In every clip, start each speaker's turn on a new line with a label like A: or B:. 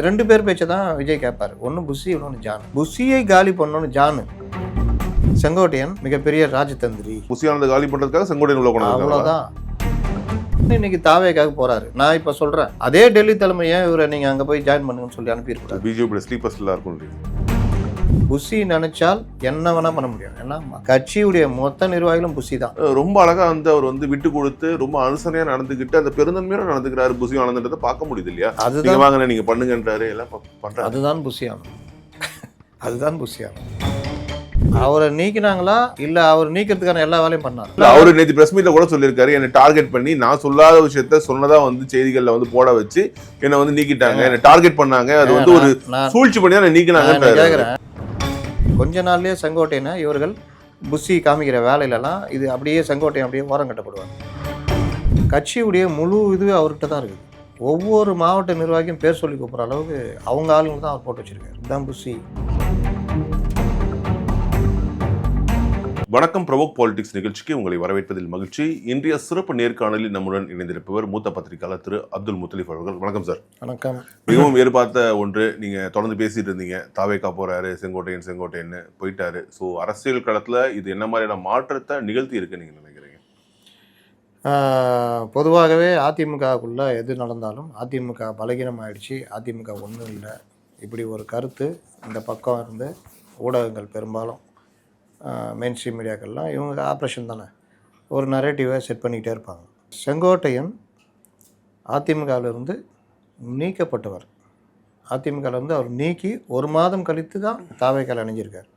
A: 2 பேர் பேச்சை தான் விஜய் கேட்பாரு. ஒன்று புஷி, இன்னொன்று ஜான். புஷியை காலி பண்ணோன்னு ஜானு. செங்கோட்டையன் மிகப்பெரிய ராஜதந்திரி.
B: புஷியானதை காலி பண்றதுக்காக செங்கோட்டையன் உள்ள கொண்டு வந்தாங்க.
A: அவ்வளோதான். இன்னைக்கு தாவேக்காக போறாரு. நான் இப்ப சொல்றேன், அதே டெல்லி தலைமை ஏன் இவரை நீங்க அங்க போய் ஜாயின் பண்ணுங்கன்னு சொல்லி அனுப்பியிருக்காரு.
B: பிஜேபி ஸ்லீப்பர்ஸ்ல இருக்கும்.
A: புஷி நினைச்சால் என்ன வேணா பண்ண முடியும். ஏன்னா கட்சியுடைய மொத்த நிர்வாகிகளும் புஷி தான்.
B: ரொம்ப அழகா அவர் விட்டு கொடுத்து ரொம்ப அனுசரணையா நடந்துகிட்டு அந்த பெருந்தன்மையோட நடந்துக்கிறாரு. புஷி ஆனந்தத்தை பார்க்க முடியுது இல்லையா? அதுதான் வாங்க நீங்க பண்ணுங்கன்றாரு, எல்லாம் பண்றாரு.
A: அதுதான் புஷியானம். அதுதான் புஷியானம். அவரை நீக்கினாங்களா இல்ல அவர் நீக்கிறதுக்கான எல்லா வேலையும் பண்ணாரு.
B: அவரு நேற்று பிரஸ் மீட்ல கூட சொல்லியிருக்காரு, என்னை டார்கெட் பண்ணி நான் சொல்லாத விஷயத்த சொன்னதா செய்திகள்ல போட வச்சு என்னை நீக்கிட்டாங்க, என்னை டார்கெட் பண்ணாங்க, அது ஒரு சூழ்ச்சி பண்ணி தான் நீக்கினாங்க.
A: கொஞ்ச நாள்லயே செங்கோட்டையனை இவர்கள் புஷி காமிக்கிற வேலையிலலாம் இது அப்படியே செங்கோட்டையன் அப்படியே ஓரம் கட்டப்படுவாங்க. கட்சியுடைய முழு இது அவர்கிட்ட தான் இருக்குது. ஒவ்வொரு மாவட்ட நிர்வாகியும் பேர் சொல்லி கூப்பிட்ற அளவுக்கு அவங்க ஆளுங்க தான் அவர் போட்டு வச்சிருக்காரு. இதுதான் புஷி.
B: வணக்கம், ப்ரொவோக் பாலிடிக்ஸ் நிகழ்ச்சிக்கு உங்களை வரவேற்பதில் மகிழ்ச்சி. இன்றைய சிறப்பு நேர்காணலில் நம்முடன் இணைந்திருப்பவர் மூத்த பத்திரிகையாளர் திரு அப்துல் முத்தலிப் அவர்கள். வணக்கம் சார்.
A: வணக்கம்.
B: மிகவும் எதிர்பார்த்த ஒன்று, நீங்க தொடர்ந்து பேசிட்டு இருந்தீங்க, தாவேக்கா போறாரு, செங்கோட்டையன் போயிட்டாரு. ஸோ அரசியல் களத்துல இது என்ன மாதிரியான மாற்றத்தை நிகழ்த்தி இருக்கு நீங்க நினைக்கிறீங்க?
A: பொதுவாகவே அதிமுகவுக்குள்ள எது நடந்தாலும் அதிமுக பலகீனம் ஆயிடுச்சு, அதிமுக ஒன்றும் இல்லை, இப்படி ஒரு கருத்து இந்த பக்கம் இருந்து ஊடகங்கள் பெரும்பாலும் மெயின் ஸ்ட்ரீம் மீடியாக்கள்லாம் இவங்க ஆப்ரேஷன் தானே ஒரு நரேட்டிவை செட் பண்ணிக்கிட்டே இருப்பாங்க. செங்கோட்டையன் அதிமுகவிலிருந்து நீக்கப்பட்டவர். அதிமுகவிலேருந்து அவர் நீக்கி 1 மாதம் கழித்து தான் தாவேக்கால் அணிஞ்சிருக்கார்.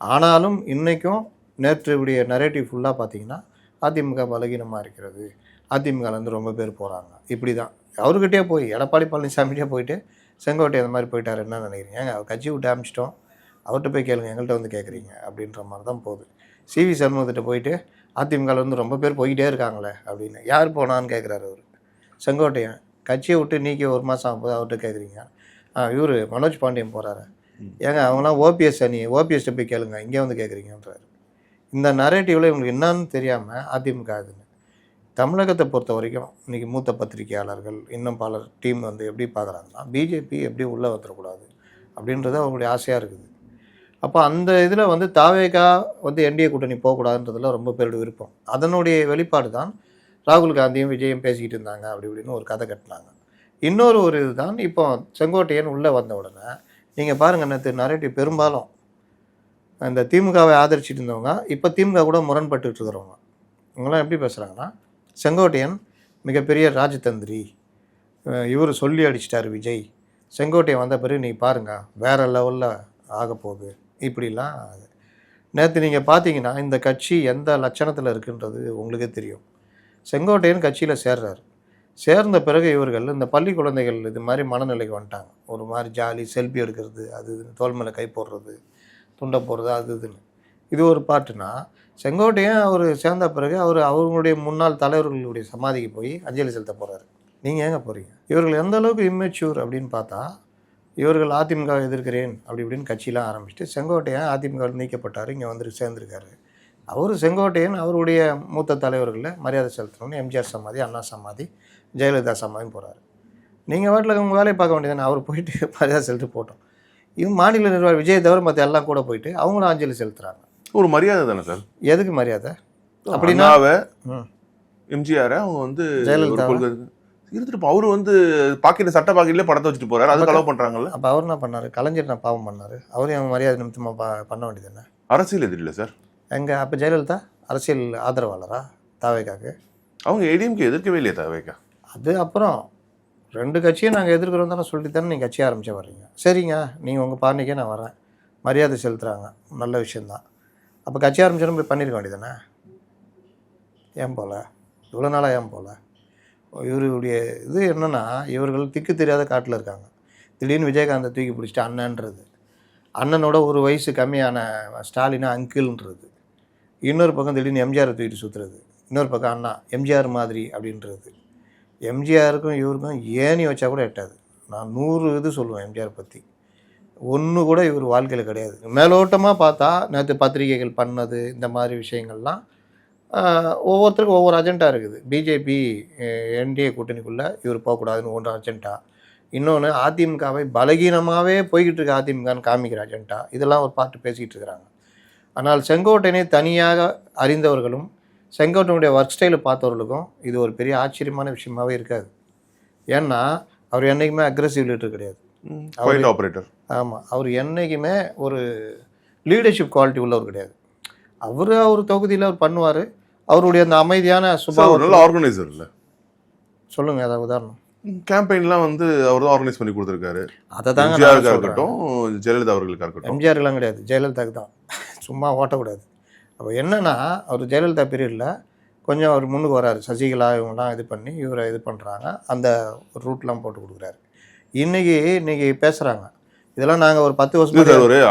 A: ஆனாலும் இன்றைக்கும் நேற்று உடைய நரேட்டிவ் ஃபுல்லாக பார்த்தீங்கன்னா அதிமுக பலகீனமாக இருக்கிறது, அதிமுகலேருந்து ரொம்ப பேர் போகிறாங்க, இப்படி தான். அவர்கிட்டே போய் எடப்பாடி பழனிசாமிகிட்டே போயிட்டு செங்கோட்டையன் அந்த மாதிரி போயிட்டார், என்ன நினைக்கிறீங்க? அவர் கட்சி விட்டு ஆரம்பிச்சிட்டோம், அவர்கிட்ட போய் கேளுங்க, எங்கள்கிட்ட கேட்குறீங்க அப்படின்ற மாதிரி தான் போகுது. சிவி சண்முகத்திட்ட போயிட்டு அதிமுகவில் ரொம்ப பேர் போய்கிட்டே இருக்காங்களே அப்படின்னு, யார் போனான்னு கேட்குறாரு அவர். செங்கோட்டையன் கட்சியை விட்டு நீக்கி 1 மாதம் ஆகும்போது அவர்கிட்ட கேட்குறீங்க. இவர் மனோஜ் பாண்டியன் போகிறாரு, ஏங்க அவங்களாம் ஓபிஎஸ் அணி, ஓபிஎஸ்கிட்ட போய் கேளுங்க, இங்கே கேட்குறீங்கன்றாரு. இந்த நரேட்டிவில் இவங்களுக்கு என்னன்னு தெரியாமல் அதிமுக ஆகுதுன்னு. தமிழகத்தை பொறுத்த வரைக்கும் இன்றைக்கி மூத்த பத்திரிகையாளர்கள் இன்னும் பலர் டீம் எப்படி பார்க்குறாங்கன்னா, பிஜேபி எப்படி உள்ளே வந்துடக்கூடாது அப்படின்றது அவங்களுடைய ஆசையாக இருக்குது. அப்போ அந்த இதில் தாவேக்கா என்டிஏ கூட்டணி போகக்கூடாதுன்றதுல ரொம்ப பேருடைய விருப்பம். அதனுடைய வெளிப்பாடு தான் ராகுல் காந்தியும் விஜயும் பேசிக்கிட்டு இருந்தாங்க, அப்படி இப்படின்னு ஒரு கதை கட்டினாங்க. இன்னொரு இதுதான் இப்போ செங்கோட்டையன் உள்ளே வந்த உடனே நீங்கள் பாருங்கள், நேற்று நரேட்டிவ் பெரும்பாலும் இந்த திமுகவை ஆதரிச்சிட்டு இருந்தவங்க இப்போ திமுக கூட முரண்பட்டு இருக்கிறவங்க இவங்களாம் எப்படி பேசுகிறாங்கன்னா, செங்கோட்டையன் மிகப்பெரிய ராஜதந்திரி, இவர் சொல்லி அடிச்சிட்டார் விஜய், செங்கோட்டையன் வந்த பிறகு நீ பாருங்கள் வேறு லெவலில் ஆக போகுது, இப்படிலாம். நேற்று நீங்கள் பார்த்தீங்கன்னா இந்த கட்சி எந்த லட்சணத்தில் இருக்குன்றது உங்களுக்கே தெரியும். செங்கோட்டையன் கட்சியில் சேர்றாரு. சேர்ந்த பிறகு இவர்கள் இந்த பள்ளி குழந்தைகள் இது மாதிரி மனநிலைக்கு வந்துட்டாங்க. ஒரு மாதிரி ஜாலி, செல்ஃபி எடுக்கிறது, அது தோல் மேலே கை போடுறது, துண்டை போடுறது, அது இதுன்னு. இது ஒரு பாட்டுனா, செங்கோட்டையன் அவர் சேர்ந்த பிறகு அவங்களுடைய முன்னாள் தலைவர்களுடைய சமாதிக்கு போய் அஞ்சலி செலுத்த போகிறாரு. நீங்கள் ஏங்க போகிறீங்க? இவர்கள் எந்த அளவுக்கு இம்மெச்சூர் அப்படின்னு பார்த்தா, இவர்கள் அதிமுக எதிர்க்கிறேன் அப்படி இப்படின்னு கட்சியெலாம் ஆரம்பிச்சுட்டு செங்கோட்டையன் அதிமுக நீக்கப்பட்டார், இங்கே சேர்ந்துருக்காரு. செங்கோட்டையன் அவருடைய மூத்த தலைவர்களில் மரியாதை செலுத்தணும்னு எம்ஜிஆர் சமாதி, அண்ணா சமாதி, ஜெயலலிதா சமாதின்னு போகிறாரு. நீங்கள் வாட்டில் உங்கள் வேலையை பார்க்க வேண்டியதானே, அவர் போயிட்டு மரியாதை செலுத்தி போட்டோம். இது மாநில நிர்வாகி விஜய் தவிர மற்ற எல்லாம் கூட போயிட்டு அவங்களும் அஞ்சலி செலுத்துகிறாங்க.
B: ஒரு மரியாதை தானே சார்?
A: எதுக்கு மரியாதை? அப்படின்னா
B: எம்ஜிஆர் அவங்க
A: ஜெயலலிதா
B: இருந்துட்டு அவரு பாக்கெட் சட்ட பாக்கெட்லேயே படத்தை வச்சுட்டு போறாரு, அது கலவு பண்றாங்கல்ல.
A: அப்போ அவர் என்ன பண்ணாரு? கலைஞர் நான் பாவம் பண்ணாரு, அவரையும் அவங்க மரியாதை நிமித்தமாக பண்ண வேண்டியது என்ன?
B: அரசியல் எதிரி இல்லை சார்
A: எங்க? அப்போ ஜெயலலிதா அரசியல் ஆதரவாளரா தாவேக்காக்கு?
B: அவங்க ஏடிஎம்கே எதிர்க்கவே இல்லையா தாவேக்கா?
A: அது அப்புறம் 2 கட்சியும் நாங்கள் எதிர்க்கிறோம் தானே சொல்லிட்டு தானே நீங்கள் கட்சி ஆரம்பிச்ச வர்றீங்க. சரிங்க, நீங்கள் உங்கள் பார்னிக்கே நான் வரேன், மரியாதை செலுத்துகிறாங்க, நல்ல விஷயந்தான். அப்போ கட்சி ஆரம்பிச்சோன்னு போய் பண்ணியிருக்க வேண்டியதானே? ஏன் போல இவ்வளோ நாளாக ஏன் போல? இவருடைய இது என்னென்னா, இவர்கள் திக்கு தெரியாத காட்டில் இருக்காங்க. திடீர்னு விஜயகாந்தை தூக்கி பிடிச்சிட்டு அண்ணன்றது, அண்ணனோட 1 வயசு கம்மியான ஸ்டாலினா அங்கிள்ன்றது, இன்னொரு பக்கம் திடீர்னு எம்ஜிஆரை தூக்கிட்டு சுற்றுறது, இன்னொரு பக்கம் அண்ணா எம்ஜிஆர் மாதிரி அப்படின்றது. எம்ஜிஆருக்கும் இவருக்கும் ஏணி வச்சா கூட எட்டாது. நான் 100 இது சொல்லுவேன் எம்ஜிஆர் பற்றி, ஒன்று கூட இவர் வாழ்க்கையில் கிடையாது. மேலோட்டமாக பார்த்தா நேற்று பத்திரிகைகள் பண்ணது இந்த மாதிரி விஷயங்கள்லாம் ஒவ்வொருத்தருக்கும் ஒவ்வொரு அஜெண்டா இருக்குது. பிஜேபி என்டிஏ கூட்டணிக்குள்ளே இவர் போகக்கூடாதுன்னு ஒன்று அஜெண்டா, இன்னொன்று அதிமுகவை பலகீனமாகவே போய்கிட்டு இருக்க அதிமுகன்னு காமிக்கிற அஜெண்டா இதெல்லாம் ஒரு பாட்டு பேசிக்கிட்டு இருக்கிறாங்க. ஆனால் செங்கோட்டையனை தனியாக அறிந்தவர்களும் செங்கோட்டையனுடைய ஒர்க் ஸ்டைலை பார்த்தவர்களுக்கும் இது ஒரு பெரிய ஆச்சரியமான விஷயமாகவே இருக்காது. ஏன்னா அவர் என்றைக்குமே அக்ரெசிவ் லீடர் கிடையாது.
B: ஆப்ரேட்டர்.
A: ஆமாம், அவர் என்றைக்குமே ஒரு லீடர்ஷிப் குவாலிட்டி உள்ளவர் கிடையாது. அவர் தொகுதியில் அவர் பண்ணுவார். அவருடைய அந்த அமைதியான சுபாவம்.
B: நல்ல ஆர்கனைசர் இல்லை?
A: சொல்லுங்கள் ஏதாவது உதாரணம்.
B: கேம்பெயின்லாம் வந்து அவர் தான் ஆர்கனைஸ் பண்ணி கொடுத்துருக்காரு.
A: அதை தாங்க
B: இருக்கட்டும், ஜெயலலிதா அவர்களுக்காக இருக்கட்டும்.
A: எம்ஜிஆருக்கெல்லாம் கிடையாது, ஜெயலலிதாவுக்கு தான். சும்மா ஓட்டக்கூடாது. அப்போ என்னென்னா அவர் ஜெயலலிதா பீரியடில் கொஞ்சம் அவர் முன்னுக்கு வராரு. சசிகலா இவங்கெல்லாம் இது பண்ணி இவரை இது பண்ணுறாங்க, அந்த ரூட்லாம் போட்டு கொடுக்குறாரு. இன்னைக்கு பேசுகிறாங்க இதெல்லாம் நாங்கள் ஒரு 10 வருஷம்.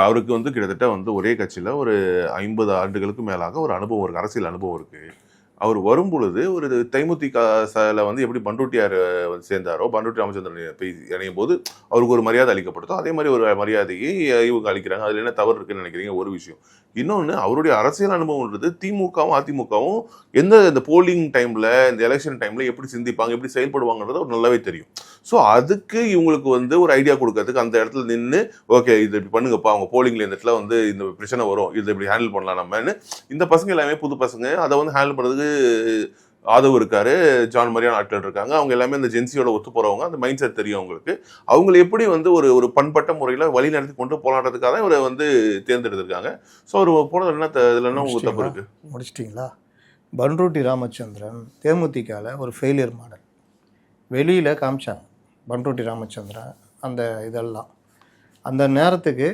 B: அவருக்கு வந்து கிட்டத்தட்ட வந்து ஒரே கட்சியில் ஒரு 50 ஆண்டுகளுக்கு மேலாக ஒரு அனுபவம் இருக்குது, அரசியல் அனுபவம் இருக்குது. அவர் வரும் பொழுது ஒரு தேமுதிகல வந்து எப்படி பண்ருட்டியார் சேர்ந்தாரோ, பண்ருட்டி ராமச்சந்திரன் போய் இணையும் போது அவருக்கு ஒரு மரியாதை அளிக்கப்பட்டதோ அதே மாதிரி ஒரு மரியாதையை இவங்க அளிக்கிறாங்க. அதில் என்ன தவறு இருக்குன்னு நினைக்கிறீங்க? ஒரு விஷயம். இன்னொன்று, அவருடைய அரசியல் அனுபவம்ன்றது திமுகவும் அதிமுகவும் இந்த போலிங் டைமில், இந்த எலெக்ஷன் டைமில் எப்படி சிந்திப்பாங்க, எப்படி செயல்படுவாங்கன்றது அவர் நல்லாவே தெரியும். ஸோ அதுக்கு இவங்களுக்கு வந்து ஒரு ஐடியா கொடுக்கறதுக்கு அந்த இடத்துல நின்று, ஓகே இது இப்படி பண்ணுங்கப்பா, அவங்க போலிங்கில் இந்த இடத்துல வந்து இந்த பிரச்சனை வரும், இதை இப்படி ஹேண்டில் பண்ணலாம் நம்மன்னு, இந்த பசங்க எல்லாமே புது பசங்க, அதை வந்து ஹேண்டில் பண்ணுறதுக்கு ஆதவ் இருக்காரு, ஜான் மாதிரியான ஆட்கள் இருக்காங்க. அவங்க எல்லாமே இந்த ஜென்சியோட ஒத்து போறவங்க. அந்த மைண்ட் செட் தெரியும் அவங்களுக்கு. அவங்களை எப்படி வந்து ஒரு பண்பட்ட முறையில் வழி நடத்தி கொண்டு போராட்டத்துக்காக தான் இவரை வந்து தேர்ந்தெடுத்திருக்காங்க. ஸோ அவர் போனது இதில் என்ன உங்களுக்கு தப்பு இருக்கு?
A: முடிச்சிட்டிங்களா? பண்ருட்டி ராமச்சந்திரன் தேமுதிகல ஒரு ஃபெயிலியர் மாடல் வெளியில் காமிச்சாங்க. பண்ருட்டி ராமச்சந்திரன் அந்த இதெல்லாம் அந்த நேரத்துக்கு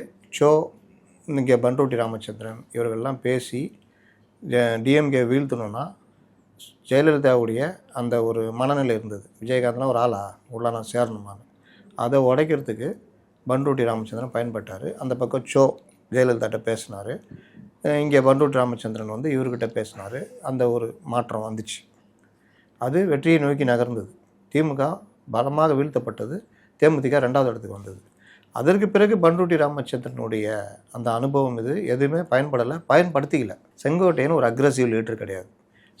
A: இங்கே பண்ருட்டி ராமச்சந்திரன் இவர்கள்லாம் பேசி டிஎம்கே வீழ்த்தணும்னா ஜெயலலிதாவுடைய அந்த ஒரு மனநிலை இருந்தது. விஜயகாந்த்லாம் ஒரு ஆளா உள்ள நான் சேரணுமான்னு, அதை உடைக்கிறதுக்கு பண்ருட்டி ராமச்சந்திரன் பயன்பட்டார். அந்த பக்கம் ஜெயலலிதாட்ட பேசினார், இங்கே பண்ருட்டி ராமச்சந்திரன் வந்து இவர்கிட்ட பேசினார். அந்த ஒரு மாற்றம் வந்துச்சு. அது வெற்றியை நோக்கி நகர்ந்தது. திமுக பலமாக வீழ்த்தப்பட்டது. தேமுதிக 2வது இடத்துக்கு வந்தது. அதற்கு பிறகு பண்ருட்டி ராமச்சந்திரனுடைய அந்த அனுபவம் எதுவுமே பயன்படுத்திக்கல. செங்கோட்டையன் ஒரு அக்ரெசிவ் லீடர் கிடையாது.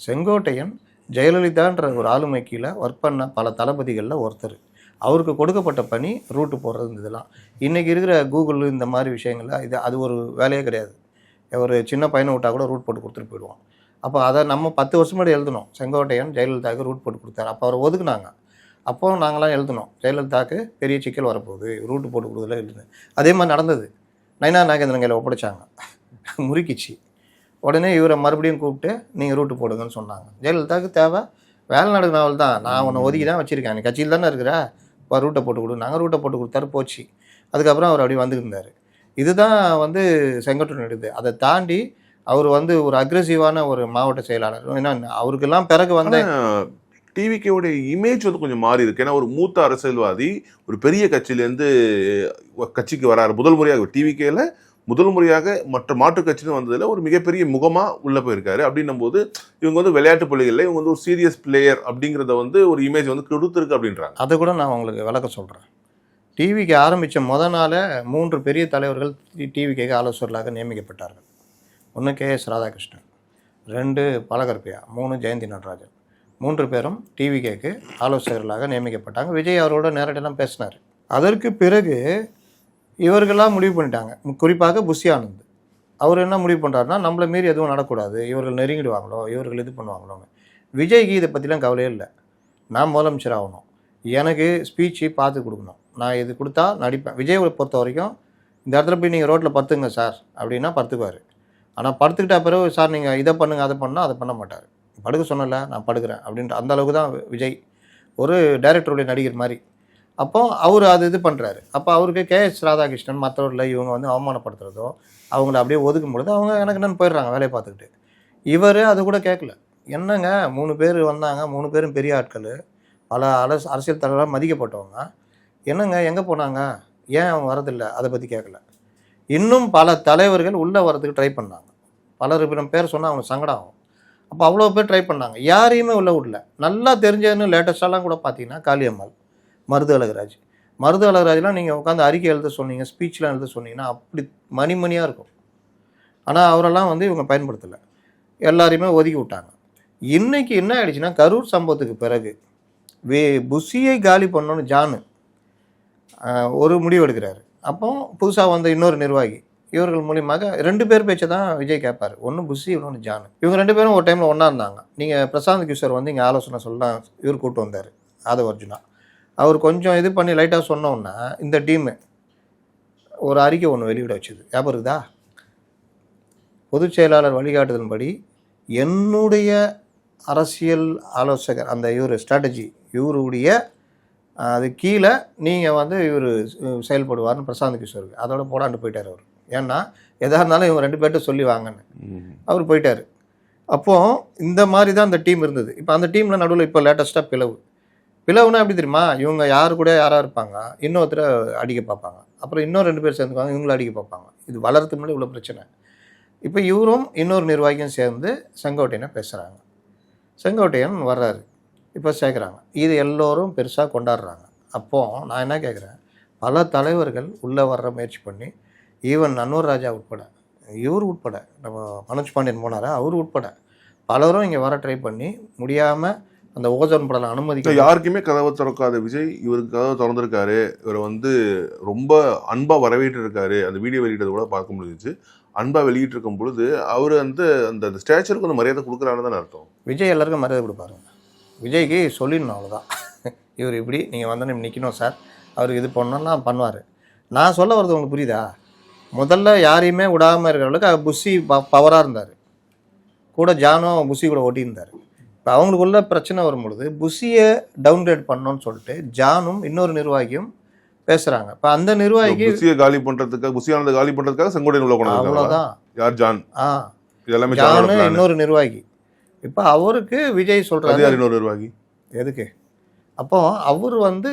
A: செங்கோட்டையன் ஜெயலலிதான்ற ஒரு ஆளுமை கீழே ஒர்க் பண்ண பல தளபதிகளில் ஒருத்தர். அவருக்கு கொடுக்கப்பட்ட பணி ரூட்டு போடுறது. இதெல்லாம் இன்றைக்கி இருக்கிற கூகுள் இந்த மாதிரி விஷயங்களில் அது ஒரு வேலையே கிடையாது. ஒரு சின்ன பையனை விட்டால் கூட ரூட் போட்டு கொடுத்துட்டு போயிடுவான். அப்போ அதை நம்ம 10 வருஷம் முன்னாடி எழுதணும், செங்கோட்டையன் ஜெயலலிதாவுக்கு ரூட் போட்டு கொடுத்தாரு. அப்போ அவரை ஒதுக்குனாங்க. அப்போ நாங்களாம் எழுதணும், ஜெயலலிதாவுக்கு பெரிய சிக்கல் வரப்போகுது, ரூட்டு போட்டு கொடுக்குறதுல எழுதுனேன். அதே மாதிரி நடந்தது. நயினா நாகேந்திரன் கையில் ஒப்படைச்சாங்க, முறுக்கிச்சு. உடனே இவரை மறுபடியும் கூப்பிட்டு நீங்கள் ரூட்டு போடுங்கன்னு சொன்னாங்க. ஜெயலலிதாவுக்கு தேவை வேலை நடக்கு நாவல் தான், நான் உன்னை ஒதுக்கி தான் வச்சுருக்கேன், நீ கட்சியில் தானே இருக்கிற, இப்போ ரூட்டை போட்டு கொடு. நாங்கள் ரூட்டை போட்டு கொடுத்தாரு, போச்சு. அதுக்கப்புறம் அவர் அப்படி வந்துருந்தார். இதுதான் வந்து செங்கோட்டையன் எடுது. அதை தாண்டி அவர் வந்து ஒரு அக்ரெசிவான ஒரு மாவட்ட செயலாளர். ஏன்னா அவருக்கெல்லாம் பிறகு வந்து
B: டிவிகேவுடைய இமேஜ் வந்து கொஞ்சம் மாறி இருக்கு. ஏன்னா ஒரு மூத்த அரசியல்வாதி ஒரு பெரிய கட்சியிலேருந்து கட்சிக்கு வராரு. முதல் முறையாக மற்ற மாற்றுக் கட்சின்னு வந்ததில் ஒரு மிகப்பெரிய முகமாக உள்ளே போயிருக்காரு. அப்படின்னும் போது இவங்க வந்து விளையாட்டு புள்ளிகளில் இவங்க வந்து ஒரு சீரியஸ் பிளேயர் அப்படிங்கிறத வந்து ஒரு இமேஜ் வந்து கொடுத்துருக்கு அப்படின்றாங்க.
A: அதை கூட நான் உங்களுக்கு விளக்கம் சொல்கிறேன். டிவிக்கு ஆரம்பித்த நாள் 3 பெரிய தலைவர்கள் டிவிக்கு ஆலோசகர்களாக நியமிக்கப்பட்டார்கள். 1 KS ராதாகிருஷ்ணன், 2 பலகற்பியா, 3 ஜெயந்தி நடராஜன். 3 பேரும் டிவிக்கு ஆலோசகர்களாக நியமிக்கப்பட்டாங்க. விஜய் அவரோட நேரடியெல்லாம் பேசினார். அதற்கு பிறகு இவர்கள்லாம் முடிவு பண்ணிட்டாங்க. குறிப்பாக புஷி ஆனந்த் அவர் என்ன முடிவு பண்ணுறாருன்னா, நம்மளை மீறி எதுவும் நடக்கூடாது, இவர்கள் நெருங்கிடுவாங்களோ, இவர்கள் இது பண்ணுவாங்களோன்னு. விஜய்க்கு இதை பற்றிலாம் கவலையே இல்லை. நான் முதலமைச்சர் ஆகணும், எனக்கு ஸ்பீச்சு பார்த்து கொடுக்கணும், நான் இது கொடுத்தா நடிப்பேன். விஜயை பொறுத்த வரைக்கும் இந்த இடத்துல போய் நீங்கள் ரோட்டில் படுத்துங்க சார் அப்படின்னா படுத்துக்குவார். ஆனால் படுத்துக்கிட்ட பிறகு சார் நீங்கள் இதை பண்ணுங்கள் அதை பண்ணால் அதை பண்ண மாட்டார். படுக்க சொன்னல நான் படுக்கிறேன் அப்படின்ற அந்த அளவுக்கு தான் விஜய் ஒரு டைரக்டருடைய நடிகர் மாதிரி. அப்போ அவர் அது இது பண்ணுறாரு. அப்போ அவருக்கு KS ராதாகிருஷ்ணன் மற்றவர்களை இவங்க வந்து அவமானப்படுத்துறதோ அவங்கள அப்படியே ஒதுக்கும் பொழுது அவங்க எனக்கு என்னென்னு போயிடுறாங்க வேலையை பார்த்துக்கிட்டு. இவர் அது கூட கேட்கல. என்னங்க 3 பேர் வந்தாங்க, 3 பேரும் பெரிய ஆட்கள், பல அரசியல் தலைவராக மதிக்கப்பட்டவங்க, என்னங்க எங்கே போனாங்க, ஏன் அவங்க வரதில்லை, அதை பற்றி கேட்கல. இன்னும் பல தலைவர்கள் உள்ளே வரதுக்கு ட்ரை பண்ணாங்க. பலர் பேர் சொன்னால் அவங்களுக்கு சங்கடம் ஆகும். அப்போ அவ்வளோ பேர் ட்ரை பண்ணாங்க, யாரையுமே உள்ளே விடல. நல்லா தெரிஞ்சதுன்னு லேட்டஸ்டாலாம் கூட பார்த்தீங்கன்னா காளியம்மாள், மருது அழகராஜ்லாம் நீங்கள் உட்காந்து அறிக்கை எழுத சொன்னீங்க, ஸ்பீச்லாம் எழுத சொன்னீங்கன்னா அப்படி மணிமணியாக இருக்கும். ஆனால் அவரெல்லாம் வந்து இவங்க பயன்படுத்தலை, எல்லாரையுமே ஒதுக்கி விட்டாங்க. இன்றைக்கி என்ன ஆகிடுச்சுன்னா, கரூர் சம்பவத்துக்கு பிறகு புஷியை காலி பண்ணோன்னு ஒரு முடிவு எடுக்கிறாரு. அப்போ புதுசாக வந்த இன்னொரு நிர்வாகி இவர்கள் மூலியமாக 2 பேர் பேச்சை தான் விஜய் கேட்பார். ஒன்று புஷி, இன்னொன்று ஜானு. இவங்க 2 பேரும் ஒரு டைமில் ஒன்றா இருந்தாங்க. நீங்கள் பிரசாந்த் கிஷோர் வந்து இங்கே ஆலோசனை சொல்லலாம் இவர் கூப்பிட்டு வந்தார், ஆதவ் அர்ஜுனா. அவர் கொஞ்சம் இது பண்ணி லைட்டாக சொன்னோன்னா இந்த டீமு ஒரு அறிக்கை ஒன்று வெளியிட வச்சுது. ஞாபகம் இருக்குதா? பொதுச் செயலாளர் வழிகாட்டுதலின்படி என்னுடைய அரசியல் ஆலோசகர் அந்த இவர் ஸ்ட்ராட்டஜி இவருடைய அது கீழே நீங்கள் வந்து இவர் செயல்படுவார்னு பிரசாந்த் கிஷோருக்கு அதோட போடாண்டு போயிட்டார் அவர். ஏன்னா எதாக இருந்தாலும் இவங்க 2 பேர்கிட்ட சொல்லி வாங்கன்னு அவர் போயிட்டார். அப்போது இந்த மாதிரி தான் அந்த டீம் இருந்தது. இப்போ அந்த டீமில் நடுவில் இப்போ லேட்டஸ்ட்டாக பிளவுனா எப்படி தெரியுமா? இவங்க யார் கூட யாராக இருப்பாங்க, இன்னொருத்தரை அடிக்க பார்ப்பாங்க, அப்புறம் இன்னும் 2 பேர் சேர்ந்துக்குவாங்க, இவங்களும் அடிக்க பார்ப்பாங்க. இது வளர்றதுக்கு முன்னாடி இவ்வளோ பிரச்சனை. இப்போ இவரும் இன்னொரு நிர்வாகியும் சேர்ந்து செங்கோட்டையனை பேசுகிறாங்க. செங்கோட்டையன் வர்றாரு, இப்போ சேர்க்குறாங்க. இது எல்லோரும் பெருசாக கொண்டாடுறாங்க. அப்போது நான் என்ன கேட்குறேன், பல தலைவர்கள் உள்ளே வர்ற முயற்சி பண்ணி ஈவன் அன்வர் ராஜா உட்பட, இவர் உட்பட, நம்ம மனோஜ் பாண்டியன் போனாரா அவர் உட்பட பலரும் இங்கே வர ட்ரை பண்ணி முடியாமல் அந்த ஓசோன் படம் அனுமதிக்க
B: யாருக்குமே கதவை திறக்காத விஜய் இவருக்கு கதவை திறந்திருக்காரு. இவரை வந்து ரொம்ப அன்பாக வரவேற்று இருக்காரு. அந்த வீடியோ வெளியிட்டது கூட பார்க்க முடிஞ்சிச்சு. அன்பாக வெளியிட்டு இருக்கும் பொழுது அவர் வந்து அந்த ஸ்டேச்சருக்கு வந்து மரியாதை கொடுக்குறான்னு தான் அர்த்தம்.
A: விஜய் எல்லாருக்கும் மரியாதை கொடுப்பாருங்க. விஜய்க்கு சொல்லிடணும் அவ்வளோதான். இவர் இப்படி நீங்கள் வந்தோன்னே நிற்கணும் சார், அவருக்கு இது பண்ணணும்லாம் பண்ணுவார். நான் சொல்ல வர்றது உங்களுக்கு புரியுதா? முதல்ல யாரையுமே விடாமல் இருக்கிறவங்களுக்கு புஷி பவராக இருந்தார். கூட ஜானும் புஷி கூட ஓட்டியிருந்தார். இப்போ அவங்களுக்குள்ள பிரச்சனை வரும்பொழுது புஷியை டவுன்கிரேட் பண்ணணும்னு சொல்லிட்டு ஜானும் இன்னொரு நிர்வாகியும் பேசுகிறாங்க. இப்போ அந்த நிர்வாகிக்கு
B: புஷியை காலி பண்ணுறதுக்காக, புஷியானதை காலி பண்ணுறதுக்காக செங்கோட்டையன் உள்ள கொண்டு
A: அவ்வளோதான்.
B: யார்? ஜான். இதெல்லாமே
A: ஜானு இன்னொரு நிர்வாகி. இப்போ அவருக்கு விஜய் சொல்கிறாரு
B: இன்னொரு நிர்வாகி
A: எதுக்கு? அப்போ அவர் வந்து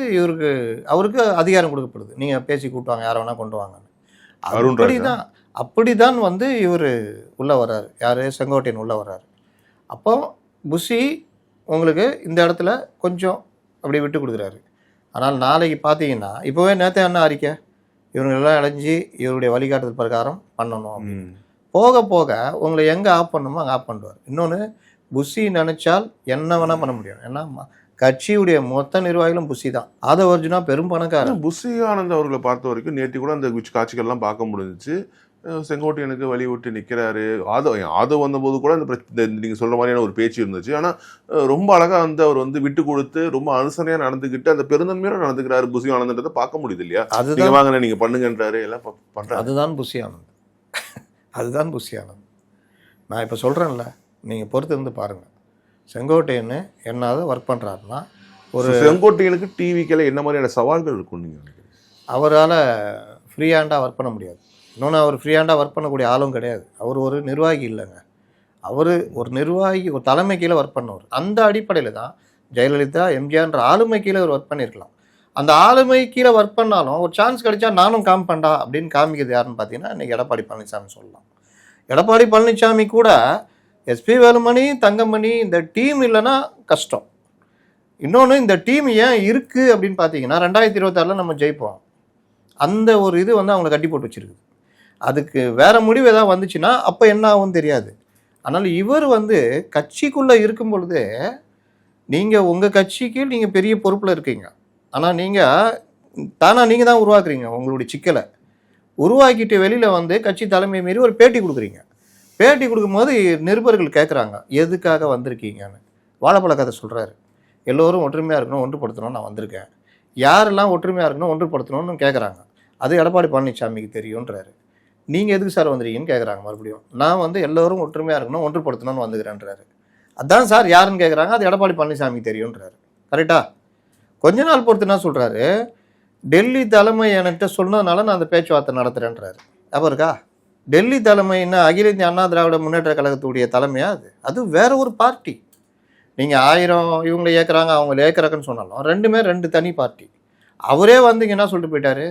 A: அவருக்கு அதிகாரம் கொடுக்கப்படுது. நீங்கள் பேசி கூட்டுவாங்க, யாரை வேணால் கொண்டு வாங்கன்னு. அப்படிதான் வந்து இவர் உள்ளே வர்றாரு. யார்? செங்கோட்டையன் உள்ளே வர்றாரு. அப்போ புஷி உங்களுக்கு இந்த இடத்துல கொஞ்சம் அப்படி விட்டு கொடுக்குறாரு. ஆனால் நாளைக்கு பார்த்தீங்கன்னா இப்போவே நேற்று என்ன அறிக்கை, இவங்களெல்லாம் இழைஞ்சி இவருடைய வழிகாட்டுதல் பிரகாரம் பண்ணணும் அப்படின்னு. போக போக உங்களை எங்கே ஆஃப் பண்ணணுமோ அங்கே ஆஃப் பண்ணுவார். இன்னொன்று, புஷி நினைச்சால் என்ன வேணால் பண்ண முடியும். ஏன்னா கட்சியுடைய மொத்த நிர்வாகிகளும் புஷி தான். ஆதவ் அர்ஜுனா பெரும் பணக்காரர்.
B: புஷி ஆனந்த் அவர்களை பார்த்த வரைக்கும் நேற்று கூட அந்த காட்சிகள்லாம் பார்க்க முடிஞ்சிச்சு. செங்கோட்டையனுக்கு வழி விட்டு நிற்கிறாரு. ஆதவ் வந்தபோது கூட இந்த நீங்கள் சொல்கிற மாதிரியான ஒரு பேச்சு இருந்துச்சு. ஆனால் ரொம்ப அழகாக வந்து அவர் வந்து விட்டு கொடுத்து ரொம்ப அனுசரணையாக நடந்துக்கிட்டு அந்த பெருந்தன்மையோட நடந்துக்கிறாரு புஷி ஆனந்த்ன்றதை பார்க்க முடியுது இல்லையா? அதுதான் வாங்க நீங்கள் பண்ணுங்கன்றாரு, எல்லாம் பண்ணுறாரு.
A: அதுதான் புஷி ஆனந்த். அதுதான் புஷி ஆனந்த். நான் இப்போ சொல்கிறேன்ல, நீங்கள் பொறுத்து இருந்து பாருங்கள். செங்கோட்டையன்னு என்னாவது ஒர்க் பண்ணுறாருன்னா ஒரு
B: செங்கோட்டையனுக்கு டிவிக்கில் என்ன மாதிரியான சவால்கள் இருக்கும் நீங்கள் நினைக்கிறீங்க?
A: அவரால் ஃப்ரீ ஹேண்டாக ஒர்க் பண்ண முடியாது. இன்னொன்று, அவர் ஃப்ரீ ஹேண்டாக ஒர்க் பண்ணக்கூடிய ஆளும் கிடையாது. அவர் ஒரு நிர்வாகி இல்லைங்க. அவர் ஒரு நிர்வாகி, ஒரு தலைமை கீழே ஒர்க் பண்ணவர். அந்த அடிப்படையில் தான் ஜெயலலிதா, எம்ஜிஆர்ன்ற ஆளுமை கீழே அவர் ஒர்க் பண்ணியிருக்கலாம். அந்த ஆளுமை கீழே ஒர்க் பண்ணாலும் ஒரு சான்ஸ் கிடைச்சா நானும் காமிப்பேன்டா அப்படின்னு காமிக்கிறது யாருன்னு பார்த்தீங்கன்னா இன்றைக்கி எடப்பாடி பழனிசாமி சொல்லலாம். எடப்பாடி பழனிசாமி கூட எஸ்பி வேலுமணி, தங்கமணி இந்த டீம் இல்லைன்னா கஷ்டம். இன்னொன்று, இந்த டீம் ஏன் இருக்குது அப்படின்னு பார்த்தீங்கன்னா 2026 நம்ம ஜெயிப்போம். அந்த ஒரு இது வந்து அவங்களை கட்டி போட்டு வச்சுருக்குது. அதுக்கு வேறு முடிவு எதாவது வந்துச்சுன்னா அப்போ என்ன ஆகும்னு தெரியாது. ஆனால் இவர் வந்து கட்சிக்குள்ளே இருக்கும் பொழுது நீங்கள் உங்கள் கட்சிக்கு நீங்கள் பெரிய பொறுப்பில் இருக்கீங்க. ஆனால் நீங்கள் தான் உருவாக்குறீங்க. உங்களுடைய சிக்கலை உருவாக்கிட்டு வெளியில் வந்து கட்சி தலைமை மீறி ஒரு பேட்டி கொடுக்குறீங்க. பேட்டி கொடுக்கும்போது நிருபர்கள் கேட்குறாங்க, எதுக்காக வந்திருக்கீங்கன்னு. வாழைப்பழ கதை சொல்கிறாரு. எல்லோரும் ஒற்றுமையாக இருக்கணும், ஒன்றுபடுத்தணும்னு நான் வந்திருக்கேன். யாரெல்லாம் ஒற்றுமையாக இருக்கணும், ஒன்றுபடுத்தணும்னு கேட்குறாங்க. அது எடப்பாடி பழனிசாமிக்கு தெரியுன்றாரு. நீங்கள் எதுக்கு சார் வந்துருக்கீங்கன்னு கேட்குறாங்க. மறுபடியும் நான் வந்து எல்லோரும் ஒற்றுமையாக இருக்கணும், ஒன்றுபடுத்தணும்னு வந்துக்கிறேன்றாரு. அதான் சார் யாருன்னு கேட்குறாங்க. அது எடப்பாடி பழனிசாமிக்கு தெரியுன்றாரு. கரெக்டா? கொஞ்ச நாள் பொறுத்து என்ன சொல்கிறாரு, டெல்லி தலைமை என்கிட்ட சொன்னதுனால நான் அந்த பேச்சுவார்த்தை நடத்துகிறேன்றாரு. அப்போ இருக்கா? டெல்லி தலைமை என்ன அகில இந்திய அண்ணா திராவிட முன்னேற்ற கழகத்துடைய தலைமையா? அது வேற ஒரு பார்ட்டி. நீங்கள் 1000 இவங்களை ஏற்கிறாங்க அவங்கள ஏற்கிறாங்கன்னு சொன்னாலும் ரெண்டுமே 2 தனி பார்ட்டி. அவரே வந்து என்ன சொல்லிட்டு போயிட்டாரு,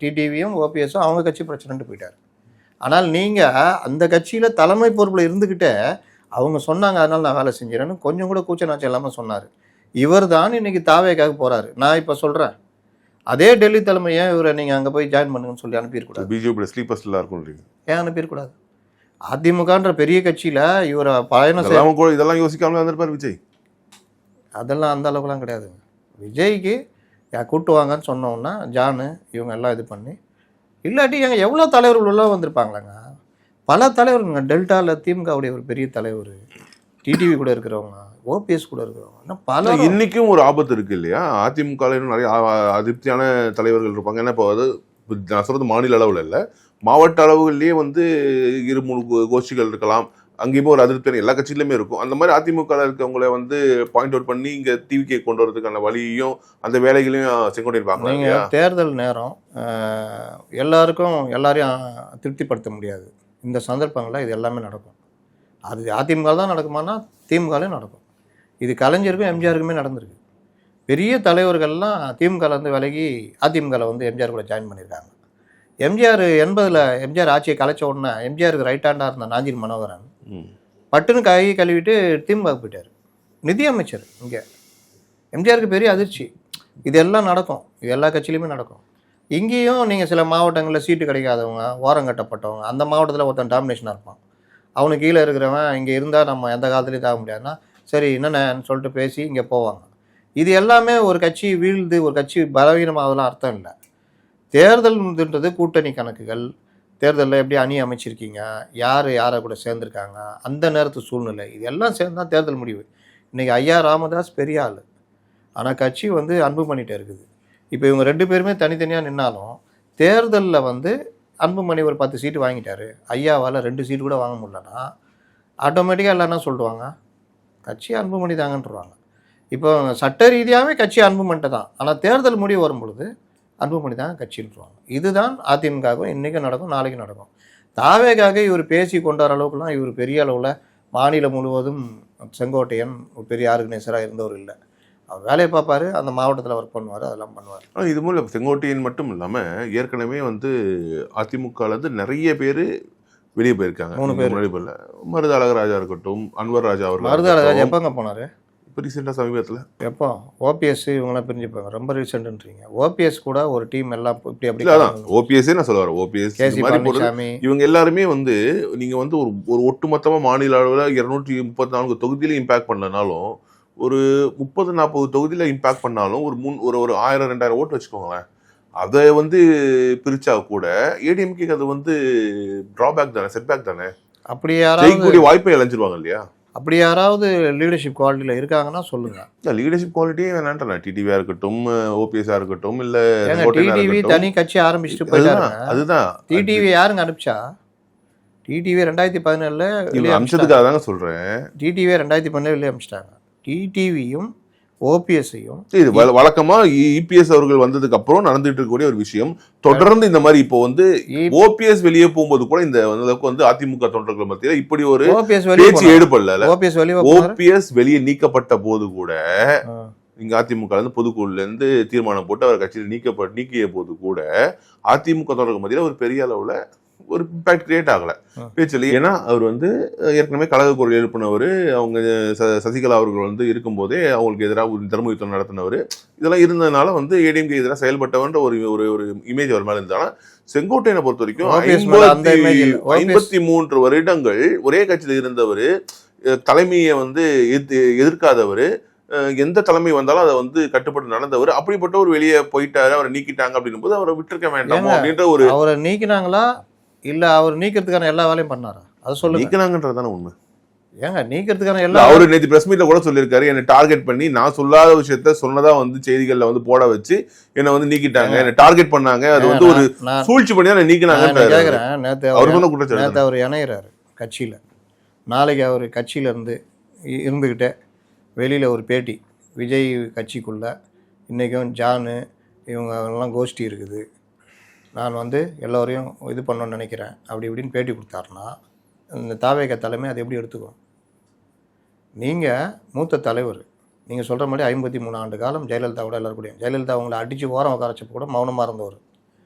A: டிடிவியும் ஓபிஎஸும் அவங்க கட்சி பிரச்சனைட்டு போயிட்டார். ஆனால் நீங்கள் அந்த கட்சியில் தலைமை பொறுப்பில் இருந்துக்கிட்டே அவங்க சொன்னாங்க அதனால் நான் வேலை செஞ்சிடறேன்னு கொஞ்சம் கூட கூச்சநாச்சம் இல்லாமல் சொன்னார். இவர் தான் இன்றைக்கி தாவேக்காக போகிறாரு. நான் இப்போ சொல்கிறேன், அதே டெல்லி தலைமையை இவரை நீங்கள் அங்கே போய் ஜாயின் பண்ணுங்கன்னு சொல்லி அனுப்பியிருக்கூடாது.
B: பிஜேபியோட ஸ்லீப்பர்ஸ்லாம் இருக்கும்.
A: ஏன் அனுப்பியிருக்கூடாது? அதிமுகன்ற பெரிய கட்சியில் இவரை பயணம்
B: இதெல்லாம் யோசிக்காமலே வந்திருப்பார் விஜய்.
A: அதெல்லாம் அந்த அளவுக்குலாம் கிடையாதுங்க. விஜய்க்கு கூட்டுவாங்கன்னு சொன்னோன்னா ஜானு இவங்க எல்லாம் இது பண்ணி, இல்லாட்டி எங்க எவ்வளோ தலைவர்கள் உள்ள வந்திருப்பாங்களேங்க. பல தலைவருங்க. டெல்டாவில் திமுகவுடைய ஒரு பெரிய தலைவர், டிடிவி கூட இருக்கிறவங்க, ஓபிஎஸ் கூட இருக்கிறவங்க, இன்னும் பல.
B: இன்னைக்கும் ஒரு ஆபத்து இருக்கு இல்லையா? அதிமுக நிறைய அதிருப்தியான தலைவர்கள் இருப்பாங்க. ஏன்னா இப்போ நான் சொல்றது மாநில அளவில் இல்லை, மாவட்ட அளவுகள்லேயே வந்து 2-3 கோஷ்டிகள் இருக்கலாம். அங்கேயுமே ஒரு அதிருப்தியான எல்லா கட்சியிலுமே இருக்கும். அந்த மாதிரி அதிமுக இருக்கவங்களை வந்து பாயிண்ட் அவுட் பண்ணி இங்கே டிவிகே கொண்டு வரதுக்கான வழியையும் அந்த வேலைகளையும் செங்கோட்டையன் பார்க்கலாம்.
A: நீங்கள் தேர்தல் நேரம் எல்லாரையும் திருப்திப்படுத்த முடியாது. இந்த சந்தர்ப்பங்களில் இது எல்லாமே நடக்கும். அது அதிமுக தான் நடக்குமானா திமுகலையும் நடக்கும். இது கலைஞருக்கும் எம்ஜிஆருக்குமே நடந்திருக்கு. பெரிய தலைவர்கள்லாம் திமுகலேருந்து விலகி அதிமுகவில் வந்து எம்ஜிஆர் கூட ஜாயின் பண்ணியிருக்காங்க. எம்ஜிஆர் 80ல் எம்ஜிஆர் ஆட்சியை கலைச்ச உடனே எம்ஜிஆருக்கு ரைட் ஹேண்டாக இருந்த நாஞ்சில் மனோகரன் பட்டுன்னு கை கழுவிட்டு திமுக போயிட்டார், நிதியமைச்சர். இங்கே எம்ஜிஆருக்கு பெரிய அதிர்ச்சி. இதெல்லாம் நடக்கும், இது எல்லா கட்சியிலுமே நடக்கும். இங்கேயும் நீங்கள் சில மாவட்டங்களில் சீட்டு கிடைக்காதவங்க, ஓரம் கட்டப்பட்டவங்க, அந்த மாவட்டத்தில் ஒருத்தன் டாமினேஷனாக இருப்பான். அவனுக்கு கீழே இருக்கிறவன் இங்கே இருந்தால் நம்ம எந்த காலத்துலேயும் தாக்க முடியாதுன்னா சரி என்னென்னு சொல்லிட்டு பேசி இங்கே போவாங்க. இது எல்லாமே ஒரு கட்சி வீழ்ந்து ஒரு கட்சி பலவீனமாகலாம் அர்த்தம் இல்லை. தேர்தல்ன்றது கூட்டணி கணக்குகள், தேர்தலில் எப்படி அணி அமைச்சிருக்கீங்க, யார் யாரை கூட சேர்ந்துருக்காங்க, அந்த நேரத்து சூழ்நிலை, இது எல்லாம் சேர்ந்து தான் தேர்தல் முடிவு. இன்றைக்கி ஐயா ராமதாஸ் பெரிய ஆள், ஆனால் கட்சி வந்து அன்புமணிகிட்ட இருக்குது. இப்போ இவங்க 2 பேருமே தனித்தனியாக நின்னாலும் தேர்தலில் வந்து அன்புமணி ஒரு 10 சீட்டு வாங்கிட்டாரு, ஐயாவால் 2 சீட்டு கூட வாங்க முடியலன்னா ஆட்டோமேட்டிக்காக எல்லாம் என்ன சொல்லிடுவாங்க, கட்சி அன்புமணி தாங்கன்றுவாங்க. இப்போ சட்ட ரீதியாகவே கட்சி அன்புமணிட்ட தான், ஆனால் தேர்தல் முடிவு வரும் பொழுது அன்புமணி தான் கட்சின்றாங்க. இதுதான் அதிமுகவும் இன்றைக்கும் நடக்கும், நாளைக்கும் நடக்கும். தாவேக்காக இவர் பேசி கொண்டாடுற அளவுக்குலாம் இவர் பெரிய அளவில் மாநிலம் முழுவதும் செங்கோட்டையன் ஒரு பெரிய ஆர்கனைசராக இருந்தவர் இல்லை. அவர் வேலையை பார்ப்பார், அந்த மாவட்டத்தில் ஒர்க் பண்ணுவார், அதெல்லாம் பண்ணுவார்.
B: இது மூலம் செங்கோட்டையன் மட்டும் இல்லாமல் ஏற்கனவே வந்து அதிமுகலேருந்து நிறைய பேர் வெளியே போயிருக்காங்க.
A: 3 பேர்.
B: மருது அழகராஜா இருக்கட்டும், அன்வர் ராஜா அவர்கள்.
A: மருது அழகராஜா எப்போங்க போனார்?
B: இப்போ ரீசெண்டாக சமீபத்தில்.
A: எப்போ? ஓபிஎஸ் இவங்களாம் பிரிஞ்சுப்பாங்க, ரொம்ப ரீசெண்ட்ன்றீங்க. ஓபிஎஸ் கூட ஒரு டீம் எல்லாம் இப்படி அப்படி
B: அதான் ஓபிஎஸ்ஸே நான் சொல்ல வரேன். ஓபிஎஸ் இவங்க எல்லாருமே வந்து நீங்கள் வந்து ஒரு ஒட்டுமொத்தமாக மாநில அளவில் 234 தொகுதியில இம்பேக்ட் பண்ணலனாலும் ஒரு 30-40 தொகுதியில் இம்பேக்ட் பண்ணாலும் ஒரு 1000-2000 ஓட்டு வச்சுக்கோங்களேன். அதை வந்து பிரிச்சா கூட ஏடிஎம்கே அது வந்து டிராபேக் தானே, செட்பேக் தானே.
A: அப்படி யாராவது
B: வாய்ப்பை இழந்துருவாங்க இல்லையா?
A: அப்படி யாராவது லீடர்ஷிப் குவாலிட்டியில் இருக்காங்கன்னா சொல்லுங்க.
B: லீடர்ஷிப் குவாலிட்டியே வேணான்றேன். டிடிவியா இருக்கட்டும், ஓபிஎஸ்ஆ இருக்கட்டும், இல்ல
A: டிடிவி தனி கட்சி ஆரம்பிச்சுட்டு போயிட்டாங்க.
B: அதுதான்
A: டிடிவி யாருங்க அனுப்பிச்சா? டிடிவி 2017
B: அம்சத்துக்காக தாங்க சொல்றேன்.
A: டிடிவி 2017 வெளியே அனுப்பிச்சிட்டாங்க. டிடிவியும் ஓபிஎஸ்ஸையும்
B: இது வழக்கமா இபிஎஸ் அவர்கள் வந்ததுக்கு அப்புறம் நடந்துட்டு இருக்கக்கூடிய ஒரு விஷயம். தொடர்ந்து இந்த மாதிரி இப்போ வந்து ஓபிஎஸ் வெளியே போகும்போது கூட இந்த வந்து அதிமுக தொண்டர்கள் மத்தியில இப்படி ஒரு பேச்சு ஈடுபடல. ஓபிஎஸ் வெளியே நீக்கப்பட்ட போது கூட இங்க அதிமுக இருந்து பொதுக்குழுல இருந்து தீர்மானம் போட்டு அவர் கட்சியில் நீக்கிய போது கூட அதிமுக தொண்டர்கள் மத்தியில ஒரு பெரிய அளவுல ஒரு இம்பாக்ட் கிரியேட் ஆகல பேச்சில். ஏன்னா அவர் வந்து ஏற்கனவே கழக குரல் எழுப்பினவர், அவங்க சசிகலா அவர்கள் வந்து இருக்கும்போதே அவங்களுக்கு எதிராக தர்ம யுத்தம் நடத்தினவர், இதெல்லாம் இருந்ததுனால வந்து ஏடிஎம்கே எதிராக செயல்பட்டவன்ற ஒரு இமேஜ் அவர் மேல இருந்தாலும் செங்கோட்டையனை பொறுத்த வரைக்கும் 53 வருடங்கள் ஒரே கட்சியில் இருந்தவர், தலைமையை வந்து எதிர்க்காதவர், எந்த தலைமை வந்தாலும் அதை வந்து கட்டுப்பட்டு நடந்தவர், அப்படிப்பட்ட ஒரு வெளியே போயிட்டாரு, அவரை நீக்கிட்டாங்க அப்படின்னும் போது அவரை விட்டுருக்க வேண்டாமோ அப்படின்ற ஒரு.
A: அவரை நீக்கினாங்களா இல்ல அவர் நீக்கிறதுக்கான எல்லா வேலையும் பண்ணாரா? அது சொல்லுங்க.
B: நீக்கினாங்கன்றதான உண்மை.
A: ஏங்க நீக்கிறதுக்கான எல்லா,
B: அவரு நேற்று பிரஸ் மீட்ல கூட சொல்லியிருக்காரு, என்னை டார்கெட் பண்ணி நான் சொல்லாத விஷயத்த சொன்னதா வந்து செய்திகள்ல வந்து போட வச்சு என்னை வந்து நீக்கிட்டாங்க, என்னை டார்கெட் பண்ணாங்க, அது வந்து ஒரு சூழ்ச்சி பண்ணி தான் நீக்கினாங்க.
A: நேற்று அவர் இணையிறாரு கட்சியில. நாளைக்கு அவர் கட்சியில இருந்துகிட்டே வெளியில ஒரு பேட்டி, விஜய் கட்சிக்குள்ள இன்னைக்கும் ஜானு இவங்கெல்லாம் கோஷ்டி இருக்குது, நான் வந்து எல்லோரையும் இது பண்ணணும்னு நினைக்கிறேன் அப்படி இப்படின்னு பேட்டி கொடுத்தாருன்னா இந்த தாவேக தலைமை அதை எப்படி எடுத்துக்கும்? நீங்கள் மூத்த தலைவர், நீங்கள் சொல்கிற மாதிரி 53 ஆண்டு காலம் ஜெயலலிதாவோட எல்லாருக்கூடையும், ஜெயலலிதா அவங்கள அடித்து ஓரம் உட்காரச்சப்போ கூட மௌனமாக இருந்தவர்.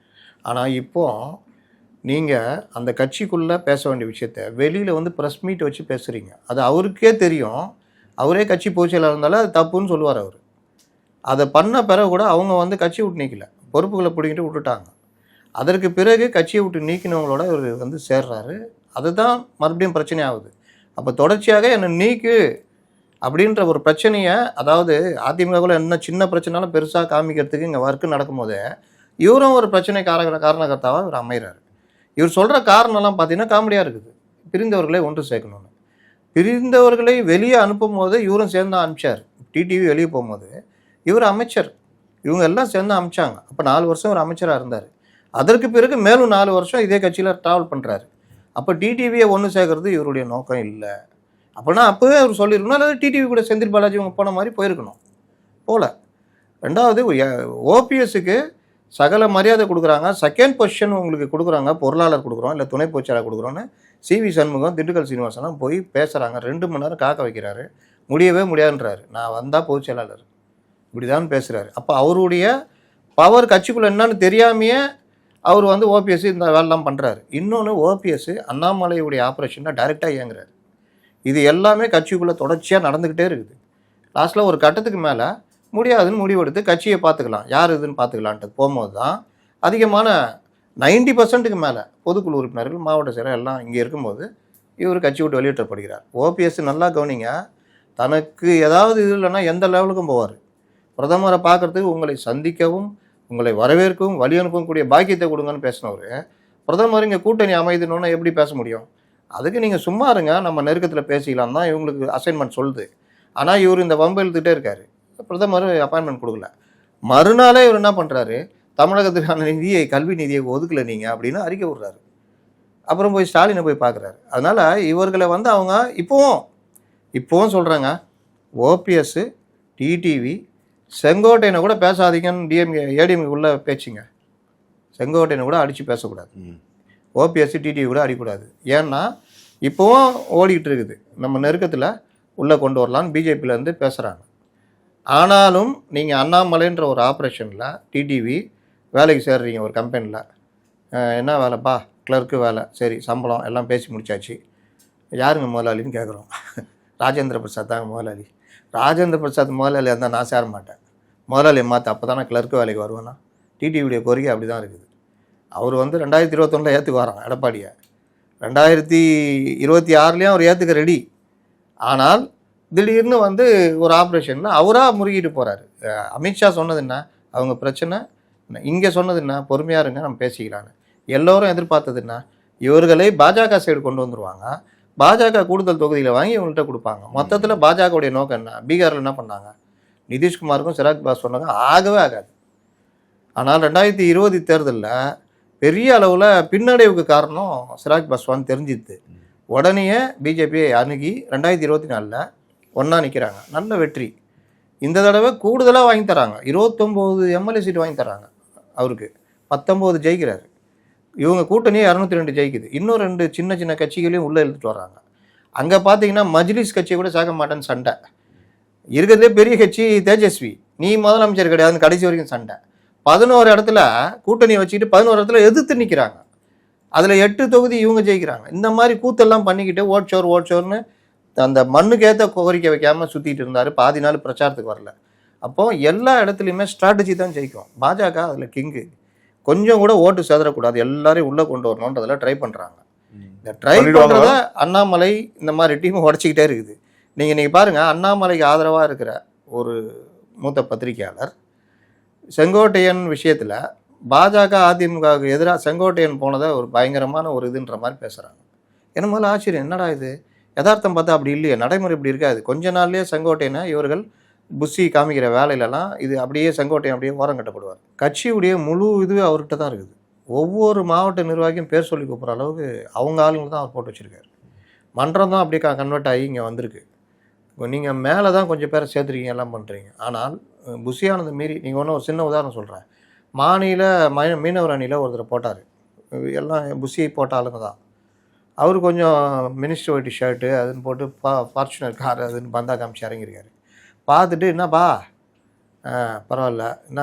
A: ஆனால் இப்போது நீங்கள் அந்த கட்சிக்குள்ளே பேச வேண்டிய விஷயத்த வெளியில் வந்து ப்ரெஸ் மீட் வச்சு பேசுகிறீங்க. அது அவருக்கே தெரியும், அவரே கட்சி பொதுச்செயலாளர் இருந்தாலும் அது தப்புன்னு சொல்லுவார் அவர். அதை பண்ண பிறகு கூட அவங்க வந்து கட்சி விட்டு நீக்கல, பொறுப்புகளை பிடிக்கிட்டு விட்டுட்டாங்க. அதற்கு பிறகு கட்சியை விட்டு நீக்கினவங்களோட இவர் வந்து சேர்றாரு. அதுதான் மறுபடியும் பிரச்சனை ஆகுது. அப்போ தொடர்ச்சியாக என்னை நீக்கு, அப்படின்ற ஒரு பிரச்சனையை, அதாவது அதிமுகவில் என்ன சின்ன பிரச்சனாலும் பெருசாக காமிக்கிறதுக்கு இங்கே ஒர்க்கு நடக்கும்போது இவரும் ஒரு பிரச்சனை காரணகர்த்தாவாக இவர் அமைகிறார். இவர் சொல்கிற காரணம்லாம் பார்த்தீங்கன்னா காமெடியாக இருக்குது. பிரிந்தவர்களை ஒன்று சேர்க்கணும்னு. பிரிந்தவர்களை வெளியே அனுப்பும் போது இவரும் சேர்ந்து அனுப்பிச்சார். டிடிவி வெளியே போகும்போது இவர் அமைச்சர், இவங்க எல்லாம் சேர்ந்து அனுப்பிச்சாங்க. அப்போ 4 வருஷம் ஒரு அமைச்சராக இருந்தார். அதற்கு பிறகு மேலும் 4 வருஷம் இதே கட்சியில் ட்ராவல் பண்ணுறாரு. அப்போ டிடிவியை ஒன்று சேர்க்கறது இவருடைய நோக்கம் இல்லை. அப்படின்னா அப்போவே அவர் சொல்லியிருக்கணும், அல்லது டிடிவி கூட செந்தில் பாலாஜி இவங்க போன மாதிரி போயிருக்கணும். போல. ரெண்டாவது ஓபிஎஸ்க்கு சகல மரியாதை கொடுக்குறாங்க. செகண்ட் பொசிஷன் உங்களுக்கு கொடுக்குறாங்க, பொருளாளர் கொடுக்குறோம், இல்லை துணை பொதுச்செயலாளர் கொடுக்குறோன்னு சிவி சண்முகம், திண்டுக்கல் சீனிவாசனம் போய் பேசுகிறாங்க. 2 மணி நேரம் காக்க வைக்கிறாரு. முடியவே முடியாதுன்றாரு. நான் வந்தால் பொதுச்செயலாளர் இப்படிதான் பேசுகிறாரு. அப்போ அவருடைய பவர் கட்சிக்குள்ளே என்னன்னு தெரியாமையே அவர் ஓபிஎஸ் இந்த வேலைலாம் பண்ணுறாரு. இன்னொன்று, ஓபிஎஸ் அண்ணாமலையுடைய ஆப்ரேஷனில் டைரெக்டாக இயங்குறாரு. இது எல்லாமே கட்சிக்குள்ளே தொடர்ச்சியாக நடந்துக்கிட்டே இருக்குது. லாஸ்ட்டில் ஒரு கட்டத்துக்கு மேலே முடியாதுன்னு முடிவெடுத்து கட்சியை பார்த்துக்கலாம், யார் இதுன்னு பார்த்துக்கலான்ட்டு போகும்போது தான் அதிகமான 90% மேலே பொதுக்குழு உறுப்பினர்கள், மாவட்ட செயலர் எல்லாம் இங்கே இருக்கும்போது இவர் கட்சி விட்டு வெளியேற்றப்படுகிறார். ஓபிஎஸ் நல்லா கவனிங்க, தனக்கு ஏதாவது இது இல்லைன்னா எந்த லெவலுக்கும் போவார். பிரதமரை பார்க்குறதுக்கு உங்களை சந்திக்கவும் உங்களை வரவேற்கவும் வழி அனுப்பக்கூடிய பாக்கியத்தை கொடுங்கன்னு பேசினவர், பிரதமர் இங்கே கூட்டணி அமைதுன்னு எப்படி பேச முடியும்? அதுக்கு நீங்கள் சும்மா இருங்க, நம்ம நெருக்கத்தில் பேசிக்கலாம் தான் இவங்களுக்கு அசைன்மெண்ட் சொல்லுது. ஆனால் இவர் இந்த வம்பு இழுத்துட்டே இருக்கார். பிரதமர் அப்பாயின்மெண்ட் கொடுக்கல. மறுநாளே இவர் என்ன பண்ணுறாரு, தமிழகத்துக்கான நிதியை, கல்வி நிதியை ஒதுக்கலை நீங்கள் அப்படின்னு அறிக்கை விடுறாரு. அப்புறம் போய் ஸ்டாலினை போய் பார்க்குறாரு. அதனால் இவர்களை அவங்க இப்போவும் சொல்கிறாங்க, ஓபிஎஸ், டிடிவி, செங்கோட்டையனை கூட பேசாதீங்கன்னு ஏடிஎம்கே உள்ள பேச்சுங்க. செங்கோட்டையனை கூட அடித்து பேசக்கூடாது, ஓபிஎஸ் டிடிவி கூட அடிக்கூடாது. ஏன்னா இப்போவும் ஓடிக்கிட்டு இருக்குது, நம்ம நெருக்கத்தில் உள்ளே கொண்டு வரலான்னு பிஜேபியிலேருந்து பேசுகிறாங்க. ஆனாலும் நீங்கள் அண்ணாமலைன்ற ஒரு ஆப்ரேஷனில் டிடிவி வேலைக்கு சேர்றீங்க ஒரு கம்பெனியில். என்ன வேலைப்பா? கிளர்க்கு வேலை. சரி, சம்பளம் எல்லாம் பேசி முடிச்சாச்சு. யாருங்க முதலாளின்னு கேட்குறோம். ராஜேந்திர பிரசாத் தாங்க முதலாளி. ராஜேந்திர பிரசாத் முதலாளி இருந்தால் நான் சேர மாட்டேன். முதலாளியை மாற்ற, அப்போ தானே கிளர்க்கு வேலைக்கு வருவேன்னா. டிடிவியுடைய கோரிக்கை அப்படி தான் இருக்குது. அவர் 2021 ஏற்றுக்கு வரான் எடப்பாடியை. 2026 அவர் ஏற்றுக்க ரெடி. ஆனால் திடீர்னு ஒரு ஆப்ரேஷனில் அவராக முறுகிட்டு போகிறாரு. அமித்ஷா சொன்னது என்ன, அவங்க பிரச்சனை இங்கே சொன்னது என்ன, பொறுமையாக இருங்க நம்ம பேசிக்கலான்னு. எல்லோரும் எதிர்பார்த்தது என்ன, இவர்களை பாஜக சைடு கொண்டு வந்துடுவாங்க, பாஜக கூடுதல் தொகுதியில் வாங்கி இவங்கள்ட்ட கொடுப்பாங்க. மொத்தத்தில் பாஜகவுடைய நோக்கம் என்ன? பீகாரில் என்ன பண்ணாங்க, நிதிஷ்குமாருக்கும் சிராக் பாஸ்வானுங்க ஆகவே ஆகாது. ஆனால் 2020 தேர்தலில் பெரிய அளவில் பின்னடைவுக்கு காரணம் சிராக் பாஸ்வான் தெரிஞ்சிது. உடனே பிஜேபியை அணுகி 2024 ஒன்றா நிற்கிறாங்க. நல்ல வெற்றி. இந்த தடவை கூடுதலாக வாங்கி தராங்க. 29 எம்எல்ஏ சீட் வாங்கி தராங்க அவருக்கு. 19 ஜெயிக்கிறாரு. இவங்க கூட்டணியே 202 ஜெயிக்குது. இன்னும் 2 சின்ன சின்ன கட்சிகளையும் உள்ளே இழுத்துட்டு வர்றாங்க. அங்கே பார்த்தீங்கன்னா மஜ்லிஸ் கட்சியை கூட சேர்க்க மாட்டேன்னு சண்டை. இருக்கிறதுலே பெரிய கட்சி தேஜஸ்வி, நீ முதலமைச்சர் கிடையாதுன்னு கடைசி வரைக்கும் சண்டை. 11 இடத்துல கூட்டணியை வச்சுக்கிட்டு 11 இடத்துல எதிர்த்து நிற்கிறாங்க. அதில் 8 தொகுதி இவங்க ஜெயிக்கிறாங்க. இந்த மாதிரி கூத்தெல்லாம் பண்ணிக்கிட்டு ஓட்சோர்னு அந்த மண்ணுக்கு ஏற்ற கோரிக்கை வைக்காமல் சுற்றிட்டு இருந்தார். பாதி நாள் பிரச்சாரத்துக்கு வரல. அப்போது எல்லா இடத்துலையுமே ஸ்ட்ராட்டஜி தான் ஜெயிக்கும். பாஜக அதில் கிங்கு. கொஞ்சம் கூட ஓட்டு சேதறக்கூடாது, எல்லாரையும் உள்ளே கொண்டு வரணுன்றதில் ட்ரை பண்ணுறாங்க. இந்த ட்ரை பண்ணுறத அண்ணாமலை இந்த மாதிரி டீமை உடச்சிக்கிட்டே இருக்குது. நீங்கள் பாருங்கள், அண்ணாமலைக்கு ஆதரவாக இருக்கிற ஒரு மூத்த பத்திரிகையாளர் செங்கோட்டையன் விஷயத்தில் பாஜக அதிமுகவுக்கு எதிராக செங்கோட்டையன் போனதை ஒரு பயங்கரமான ஒரு இதுன்ற மாதிரி பேசுகிறாங்க. என்ன முதல்ல ஆச்சரியம், என்னடா இது, யதார்த்தம் பார்த்தா அப்படி இல்லையே, நடைமுறை இப்படி இருக்காது. கொஞ்ச நாள்லேயே செங்கோட்டையனை இவர்கள் புஷி காமிக்கிற வேலையிலலாம் இது அப்படியே செங்கோட்டையன் அப்படியே ஓரம் கட்டப்படுவார். கட்சியுடைய முழு இதுவே அவர்கிட்ட தான் இருக்குது. ஒவ்வொரு மாவட்ட நிர்வாகியும் பேர் சொல்லி கூப்பிட்ற அளவுக்கு அவங்க ஆளுங்க தான் அவர் போட்டு வச்சுருக்காரு. மன்றம் தான் அப்படியே கன்வெர்ட் ஆகி இங்கே வந்திருக்கு. இப்போ நீங்கள் மேலே தான் கொஞ்சம் பேரை சேர்த்துருக்கீங்க, எல்லாம் பண்ணுறீங்க. ஆனால் புஷியானதை மீறி நீங்கள் ஒன்றும் ஒரு சின்ன உதாரணம் சொல்கிறேன். மீனவர் அணியில் ஒருத்தர் போட்டார். எல்லாம் புஷியை போட்ட ஆளுங்க தான். அவர் கொஞ்சம் மினிஸ்டர் ஒயிட் ஷர்ட்டு அதுன்னு போட்டு ஃபார்ச்சுனர் கார் அதுன்னு பந்தா காமிச்சு இறங்கியிருக்காரு. பார்த்துட்டு என்னப்பா பரவாயில்ல, என்ன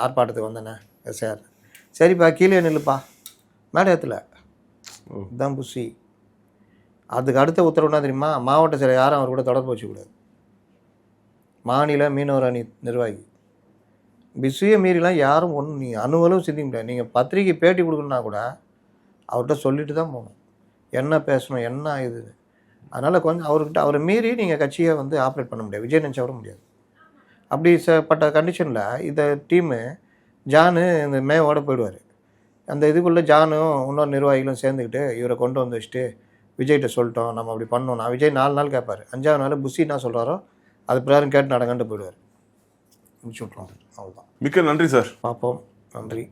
A: ஆர்ப்பாட்டத்துக்கு வந்தேண்ணே சார், சரிப்பா கீழே நில்லுப்பா மேடத்தில், இதுதான் புஷி. அதுக்கு அடுத்த உத்தரவுனா தெரியுமா, மாவட்ட செயலர் யாரும் அவர் கூட தொடர்பு வச்சுக்கூடாது. மாநில மீனவர் அணி நிர்வாகி பிஸியை மீறிலாம் யாரும் ஒன்றும் நீங்கள் அணுவலும் சிந்திக்க முடியாது. நீங்கள் பத்திரிக்கை பேட்டி கொடுக்கணுன்னா கூட அவர்கிட்ட சொல்லிட்டு தான் போகணும், என்ன பேசணும், என்ன இது. அதனால் கொஞ்சம் அவரை மீறி நீங்கள் கட்சியை வந்து ஆப்ரேட் பண்ண முடியாது. விஜய் நினச்சா விட முடியாது. அப்படி பட்ட கண்டிஷனில் இந்த டீமு ஜானு இந்த மேவோட போயிடுவார். அந்த இதுக்குள்ளே ஜானும் இன்னொரு நிர்வாகிகளும் சேர்ந்துக்கிட்டு இவரை கொண்டு வந்து வச்சுட்டு விஜய்கிட்ட சொல்லிட்டோம், நம்ம அப்படி பண்ணோம். நான் விஜய் 4 நாள் கேட்பார். 5ஆவது நாள் புஷி என்ன சொல்கிறாரோ அது பிரகாரம் கேட்டு நடங்கன்ட்டு போயிடுவார். முடிச்சு விட்ருவோம். அவ்வளோதான்.
B: மிக்க நன்றி சார்.
A: பார்ப்போம். நன்றி.